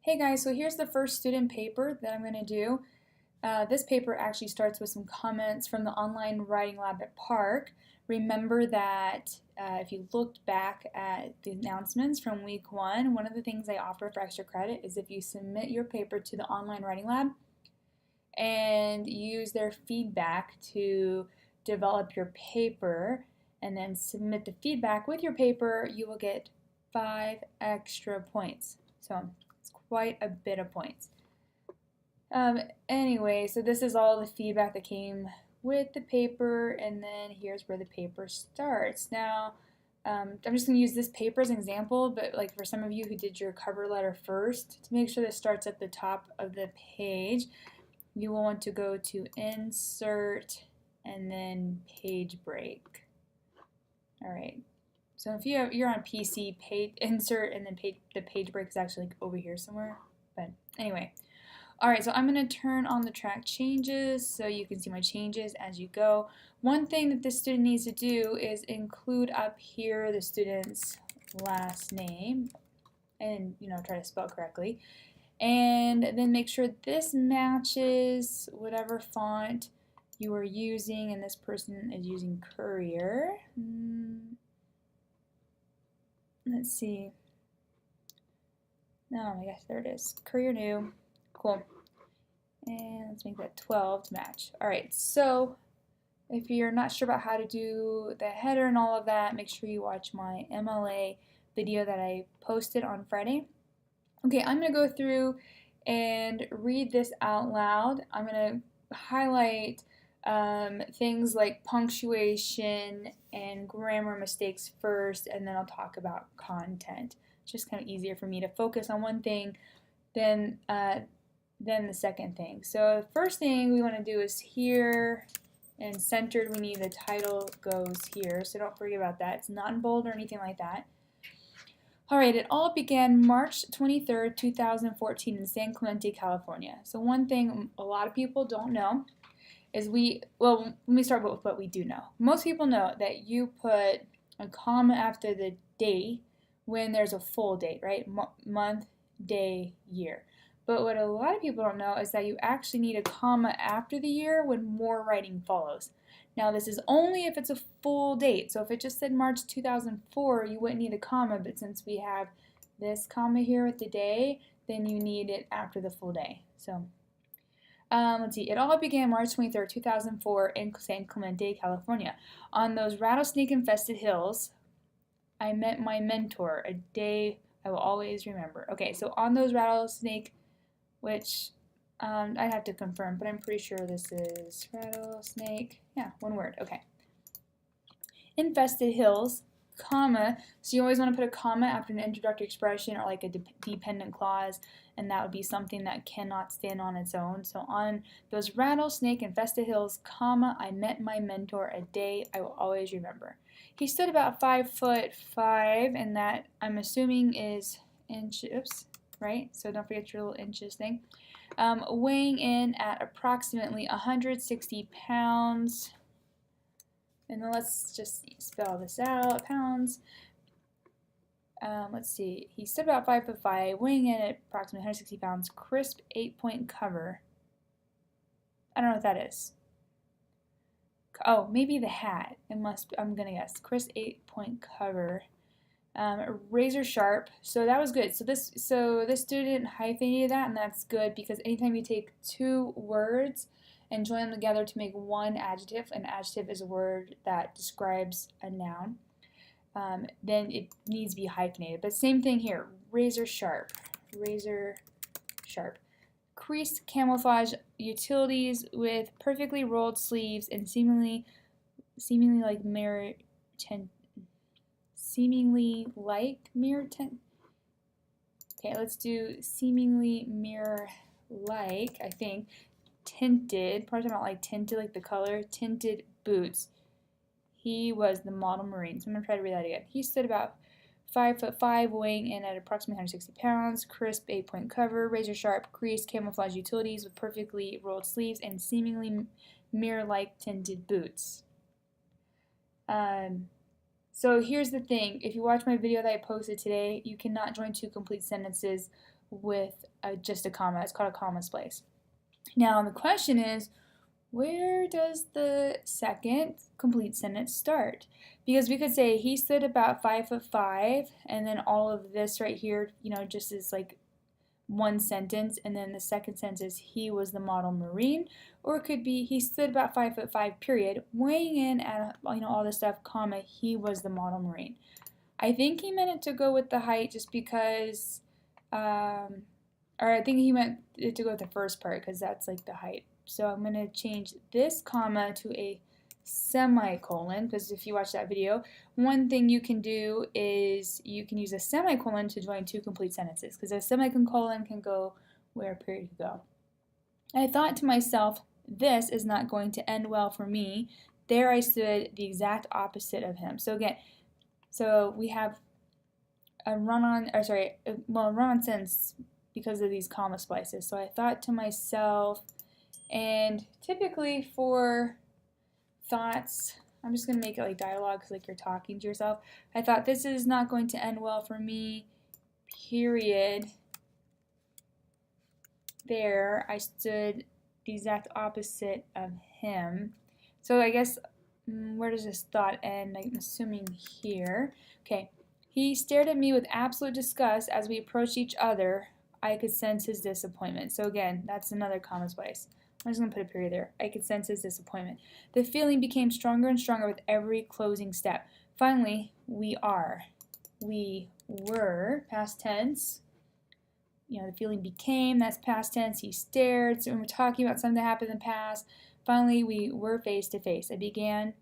Hey guys, so here's the first student paper that I'm going to do. This paper actually starts with some comments from the online writing lab at Park. Remember that if you looked back at the announcements from week one of the things they offer for extra credit is if you submit your paper to the online writing lab and use their feedback to develop your paper and then submit the feedback with your paper, you will get 5 extra points. So it's quite a bit of points. Anyway, so this is all the feedback that came with the paper, and then here's where the paper starts. Now, I'm just going to use this paper as an example, but like for some of you who did your cover letter first, to make sure this starts at the top of the page, you will want to go to Insert and then Page Break. All right. So if you're on PC, Insert and then the page break is actually like over here somewhere. But anyway. All right, so I'm going to turn on the track changes so you can see my changes as you go. One thing that the student needs to do is include up here the student's last name and, try to spell correctly. And then make sure this matches whatever font you are using, and this person is using Courier. Let's see. Oh my gosh, there it is. Courier New. Cool. And let's make that 12 to match. Alright, so if you're not sure about how to do the header and all of that, make sure you watch my MLA video that I posted on Friday. Okay, I'm going to go through and read this out loud. I'm going to highlight things like punctuation and grammar mistakes first, and then I'll talk about content. It's just kind of easier for me to focus on one thing than the second thing. So the first thing we want to do is here and centered. We need the title goes here, so don't forget about that. It's not in bold or anything like that. Alright, it all began March 23rd, 2014 in San Clemente, California. So one thing a lot of people don't know is let me start with what we do know. Most people know that you put a comma after the date when there's a full date, right? Month, day, year. But what a lot of people don't know is that you actually need a comma after the year when more writing follows. Now this is only if it's a full date. So if it just said March 2004, you wouldn't need a comma, but since we have this comma here with the day, then you need it after the full day. So let's see. It all began March 23rd, 2004 in San Clemente, California. On those rattlesnake-infested hills, I met my mentor, a day I will always remember. Okay, so on those rattlesnake, which I'd have to confirm, but I'm pretty sure this is rattlesnake. Yeah, one word. Okay. Infested hills, comma. So you always want to put a comma after an introductory expression or like a dependent clause, and that would be something that cannot stand on its own. So on those rattlesnake infested hills, comma, I met my mentor, a day I will always remember. He stood about 5'5", and that I'm assuming is inches, right? So don't forget your little inches thing. Weighing in at approximately 160 pounds. And then let's just spell this out, pounds. Let's see, he stood about 5'5", weighing in at approximately 160 pounds, crisp 8-point cover. I don't know what that is. Oh, maybe the hat. I'm gonna guess. Crisp 8-point cover. Razor sharp. So that was good. So this student hyphenated that, and that's good because anytime you take two words and join them together to make one adjective, an adjective is a word that describes a noun, then it needs to be hyphenated. But same thing here, razor sharp, razor sharp. Creased camouflage utilities with perfectly rolled sleeves and seemingly like mirror tint. Seemingly like mirror tint. Okay, let's do seemingly mirror-like, I think. Tinted, probably talking about like tinted, like the color, tinted boots. He was the model Marine. So I'm going to try to read that again. He stood about 5'5", weighing in at approximately 160 pounds, crisp 8-point cover, razor sharp, creased camouflage utilities with perfectly rolled sleeves, and seemingly mirror-like tinted boots. So here's the thing. If you watch my video that I posted today, you cannot join two complete sentences with just a comma. It's called a comma splice. Now the question is, where does the second complete sentence start? Because we could say he stood about 5'5", and then all of this right here, you know, just is like one sentence, and then the second sentence is he was the model Marine, or it could be he stood about 5'5", period, weighing in at, you know, all this stuff, comma, he was the model Marine. I think he meant it to go with the height just because, or I think he meant it to go with the first part because that's like the height. So I'm going to change this comma to a semicolon, because if you watch that video, one thing you can do is you can use a semicolon to join two complete sentences, because a semicolon can go where a period could go. I thought to myself, this is not going to end well for me. There I stood, the exact opposite of him. So again, so we have a run-on sentence because of these comma splices. So I thought to myself, and typically for thoughts, I'm just going to make it like dialogue, like you're talking to yourself. I thought this is not going to end well for me, period. There, I stood the exact opposite of him. So I guess, where does this thought end? I'm assuming here. Okay. He stared at me with absolute disgust as we approached each other. I could sense his disappointment. So again, that's another comma splice. I'm just going to put a period there. I could sense his disappointment. The feeling became stronger and stronger with every closing step. Finally, we were, past tense. You know, the feeling became, that's past tense. He stared. So when we're talking about something that happened in the past, finally we were face to face. I began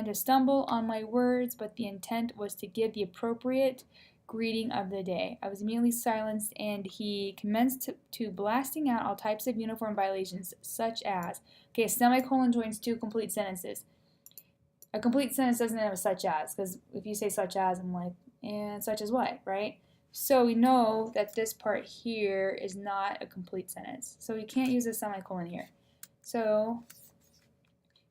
to stumble on my words, but the intent was to give the appropriate greeting of the day. I was immediately silenced, and he commenced to blasting out all types of uniform violations, such as, okay, a semicolon joins two complete sentences. A complete sentence doesn't have a such as, because if you say such as, I'm like, and such as what, right? So we know that this part here is not a complete sentence. So we can't use a semicolon here. So,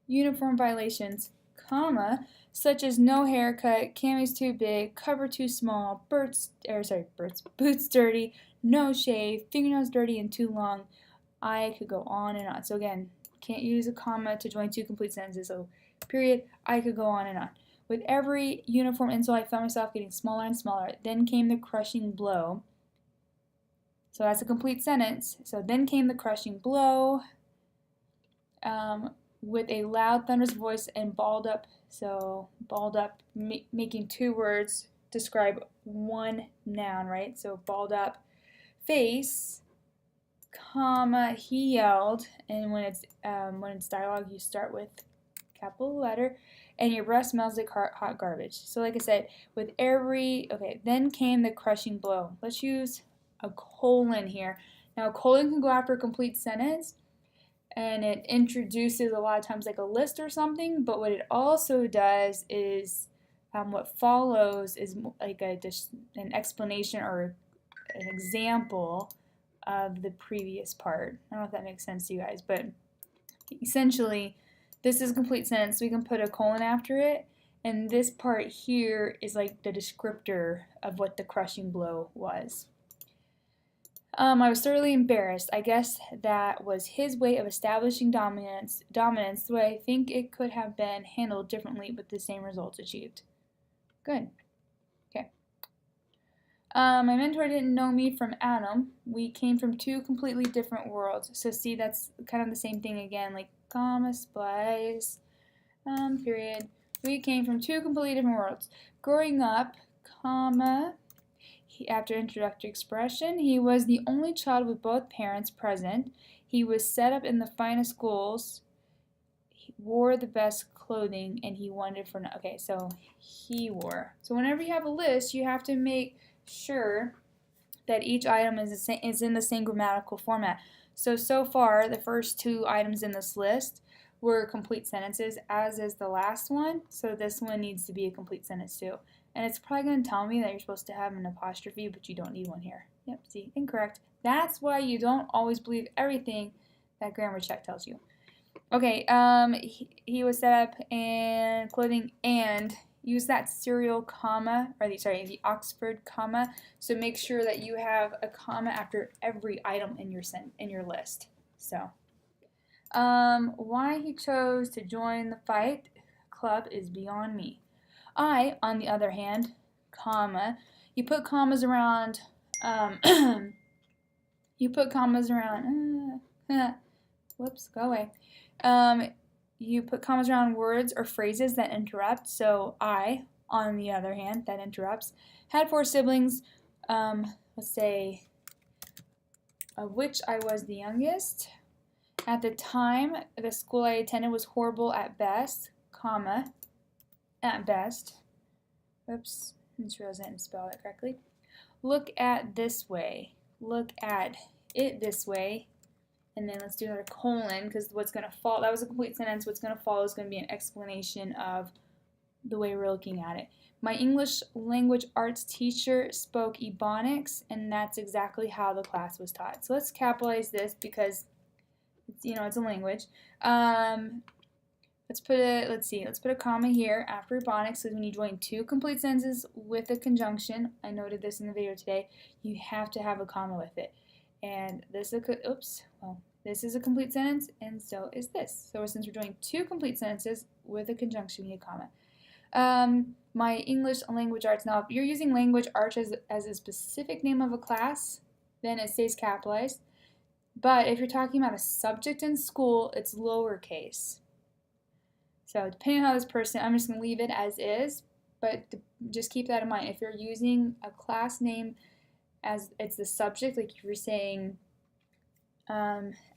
uniform violations, comma, such as no haircut, camis too big, cover too small, boots dirty, no shave, fingernails dirty and too long. I could go on and on. So again, can't use a comma to join two complete sentences. So period, I could go on and on. With every uniform insult, I found myself getting smaller and smaller. Then came the crushing blow. So that's a complete sentence. So then came the crushing blow. With a loud, thunderous voice and balled up. So balled up, making two words describe one noun, right? So balled up face, comma, he yelled, and when it's dialogue, you start with capital letter, and your breath smells like hot garbage. So like I said, with every, okay, then came the crushing blow. Let's use a colon here. Now a colon can go after a complete sentence, and it introduces a lot of times like a list or something, but what it also does is what follows is like an explanation or an example of the previous part. I don't know if that makes sense to you guys, but essentially this is a complete sentence, so we can put a colon after it, and this part here is like the descriptor of what the crushing blow was. I was thoroughly embarrassed. I guess that was his way of establishing dominance, the way I think it could have been handled differently with the same results achieved. Good. Okay. My mentor didn't know me from Adam. We came from two completely different worlds. So see, that's kind of the same thing again, like comma, splice, period. We came from two completely different worlds. Growing up, comma, after introductory expression, he was the only child with both parents present. He was set up in the finest schools. He wore the best clothing, and he wanted for no. Okay, so he wore. So whenever you have a list, you have to make sure that each item is in the same grammatical format. So far, the first two items in this list were complete sentences, as is the last one. So this one needs to be a complete sentence too. And it's probably going to tell me that you're supposed to have an apostrophe, but you don't need one here. Yep, see, incorrect. That's why you don't always believe everything that grammar check tells you. Okay, he was set up in clothing, and use that serial comma, or the Oxford comma. So make sure that you have a comma after every item in your list. So, why he chose to join the fight club is beyond me. I, on the other hand, comma, you put commas around, whoops, go away. You put commas around words or phrases that interrupt. So I, on the other hand, that interrupts, had 4 siblings, let's say, of which I was the youngest. At the time, the school I attended was horrible at best, comma, at best. Oops, I just realized I didn't spell it correctly. Look at this way. Look at it this way. And then let's do another colon, because what's going to follow, that was a complete sentence. What's going to follow is going to be an explanation of the way we're looking at it. My English language arts teacher spoke Ebonics, and that's exactly how the class was taught. So let's capitalize this because it's a language. Let's put a comma here after Ebonics, because when you join 2 complete sentences with a conjunction, I noted this in the video today, you have to have a comma with it. And this is a complete sentence, and so is this. So since we're doing 2 complete sentences with a conjunction, we need a comma. My English language arts. Now, if you're using language arts as a specific name of a class, then it stays capitalized. But if you're talking about a subject in school, it's lowercase. So depending on how this person, I'm just going to leave it as is, but just keep that in mind. If you're using a class name as it's the subject, like if you're saying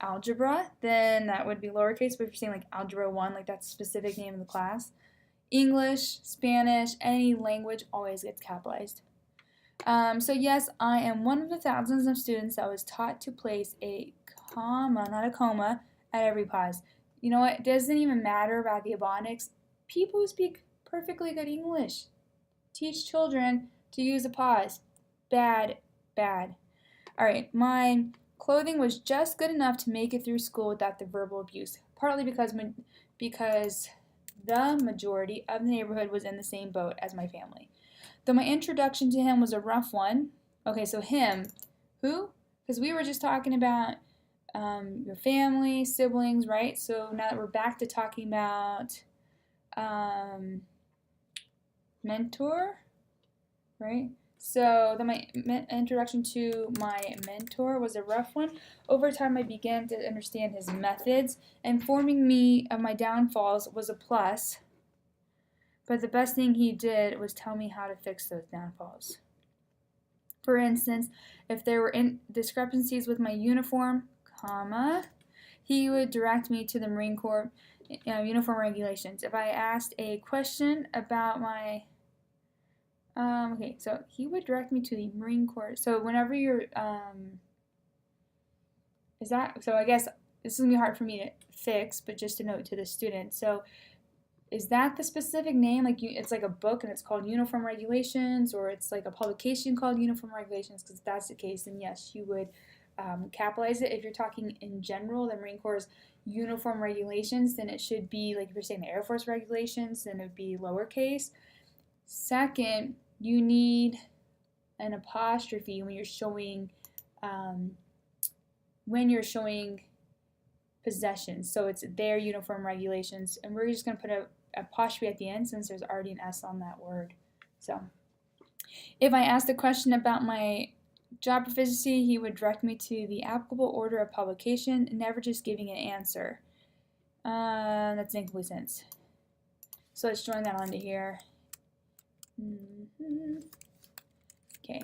algebra, then that would be lowercase. But if you're saying like algebra 1, like that's a specific name of the class. English, Spanish, any language always gets capitalized. So yes, I am one of the thousands of students that was taught to place a comma, not a coma, at every pause. You know what? It doesn't even matter about the Ebonics. People who speak perfectly good English teach children to use a pause. Bad, bad. All right, my clothing was just good enough to make it through school without the verbal abuse, partly because the majority of the neighborhood was in the same boat as my family. Though my introduction to him was a rough one. Okay, so him, who? Because we were just talking about your family, siblings, right? So now that we're back to talking about mentor, right? So my introduction to my mentor was a rough one. Over time, I began to understand his methods. Informing me of my downfalls was a plus, but the best thing he did was tell me how to fix those downfalls. For instance, if there were discrepancies with my uniform, comma, he would direct me to the Marine Corps uniform regulations. If I asked a question about my okay, so he would direct me to the Marine Corps. So whenever you're, so I guess this is going to be hard for me to fix, but just a note to the student. So is that the specific name? Like it's like a book and it's called Uniform Regulations, or it's like a publication called Uniform Regulations? Because if that's the case, then yes, you would capitalize it. If you're talking in general, the Marine Corps' Uniform Regulations, then it should be, like if you're saying the Air Force Regulations, then it would be lowercase. Second, you need an apostrophe when you're showing possessions. So it's their uniform regulations, and we're just going to put an apostrophe at the end since there's already an S on that word. So if I asked a question about my job proficiency, he would direct me to the applicable order of publication, never just giving an answer. That's an incomplete sentence. So let's join that onto here. Okay,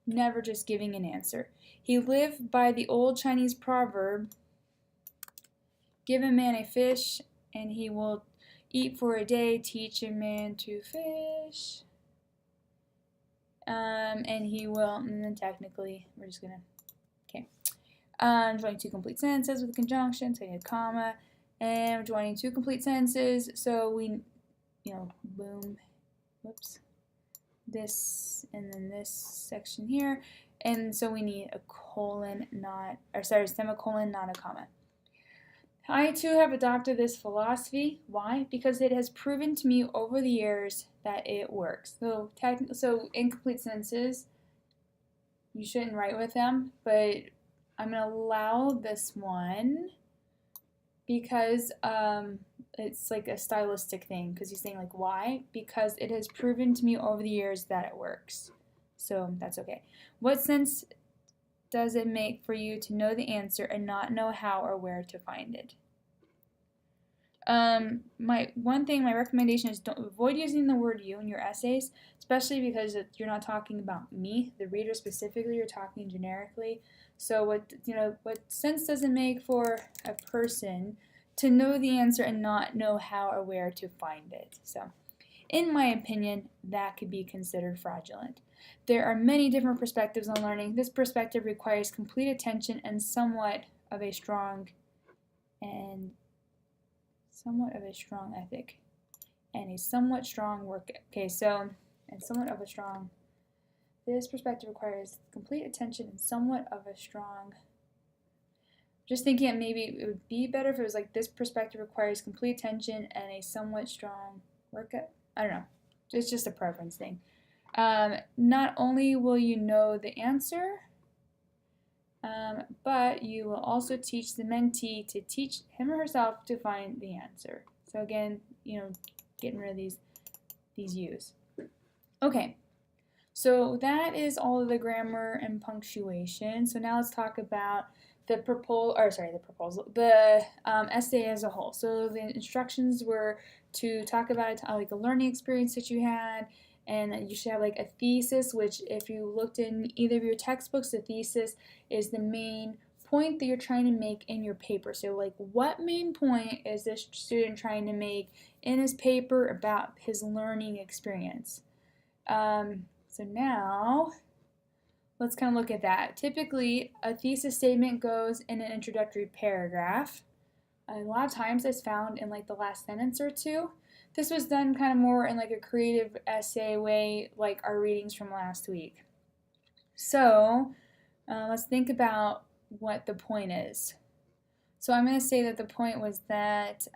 never just giving an answer. He lived by the old Chinese proverb, give a man a fish and he will eat for a day, teach a man to fish, and he will, and then technically, we're just gonna, okay, joining 2 complete sentences with a conjunction, so you need a comma, and we're joining 2 complete sentences, so we, boom, whoops, this, and then this section here, and so we need a colon, semicolon, not a comma. I too have adopted this philosophy. Why? Because it has proven to me over the years that it works. So incomplete sentences, you shouldn't write with them, but I'm going to allow this one because it's like a stylistic thing, because he's saying like why? Because it has proven to me over the years that it works. So that's okay. What sense does it make for you to know the answer and not know how or where to find it? My recommendation is don't avoid using the word you in your essays, especially because you're not talking about me, the reader specifically. You're talking generically. So what sense does it make for a person to know the answer and not know how or where to find it? So, in my opinion, that could be considered fraudulent. There are many different perspectives on learning. This perspective requires complete attention and somewhat of a strong ethic and a somewhat strong work. Okay, so this perspective requires complete attention and somewhat of a strong. Just thinking that maybe it would be better if it was like this perspective requires complete attention and a somewhat strong work. I don't know. It's just a preference thing. Not only will you know the answer, but you will also teach the mentee to teach him or herself to find the answer. So again, getting rid of these U's. Okay, so that is all of the grammar and punctuation. So now let's talk about the essay as a whole. So the instructions were to talk about like a learning experience that you had, and you should have like a thesis, which if you looked in either of your textbooks, the thesis is the main point that you're trying to make in your paper. So like what main point is this student trying to make in his paper about his learning experience? So now let's kind of look at that. Typically, a thesis statement goes in an introductory paragraph. A lot of times it's found in like the last sentence or two. This was done kind of more in like a creative essay way, like our readings from last week. So let's think about what the point is. So I'm going to say that the point was that,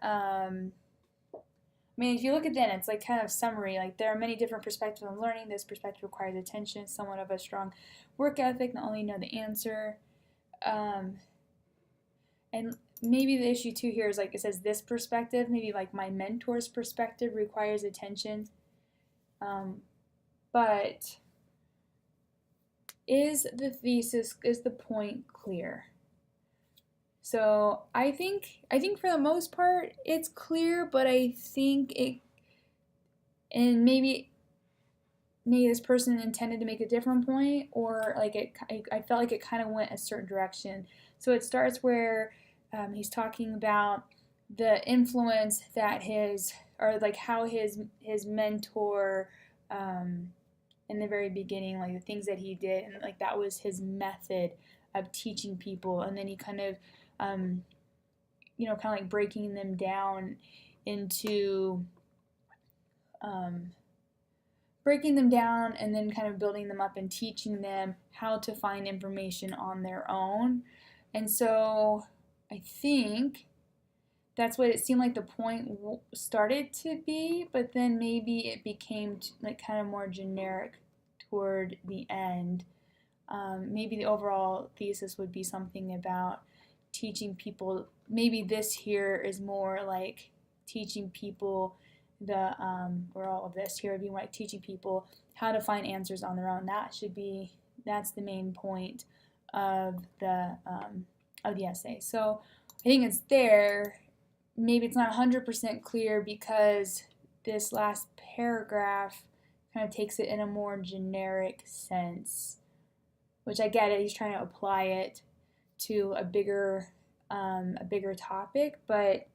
if you look at that, it's like kind of summary. Like there are many different perspectives on learning. This perspective requires attention, somewhat of a strong work ethic, not only know the answer. And maybe the issue too here is like it says this perspective, maybe like my mentor's perspective requires attention. But is the point clear? So I think for the most part it's clear, but I think and maybe this person intended to make a different point, or like I felt like it kind of went a certain direction. So it starts where he's talking about the influence that how his mentor in the very beginning, like the things that he did, and like that was his method of teaching people, and then he kind of kind of like breaking them down into and then kind of building them up and teaching them how to find information on their own. And so I think that's what it seemed like the point started to be, but then maybe it became like kind of more generic toward the end. Maybe the overall thesis would be something about teaching people. Maybe this here is more like teaching people or all of this here would be like teaching people how to find answers on their own. That's the main point of the essay. So I think it's there. Maybe it's not 100% clear because this last paragraph kind of takes it in a more generic sense, which I get it. He's trying to apply it to a bigger topic, but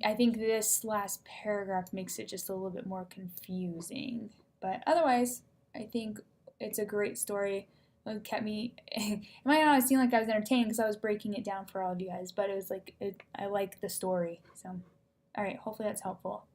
I think this last paragraph makes it just a little bit more confusing. But otherwise, I think it's a great story. It kept me, it might not seem like I was entertained because I was breaking it down for all of you guys, but it was like, I like the story. So, all right, hopefully that's helpful.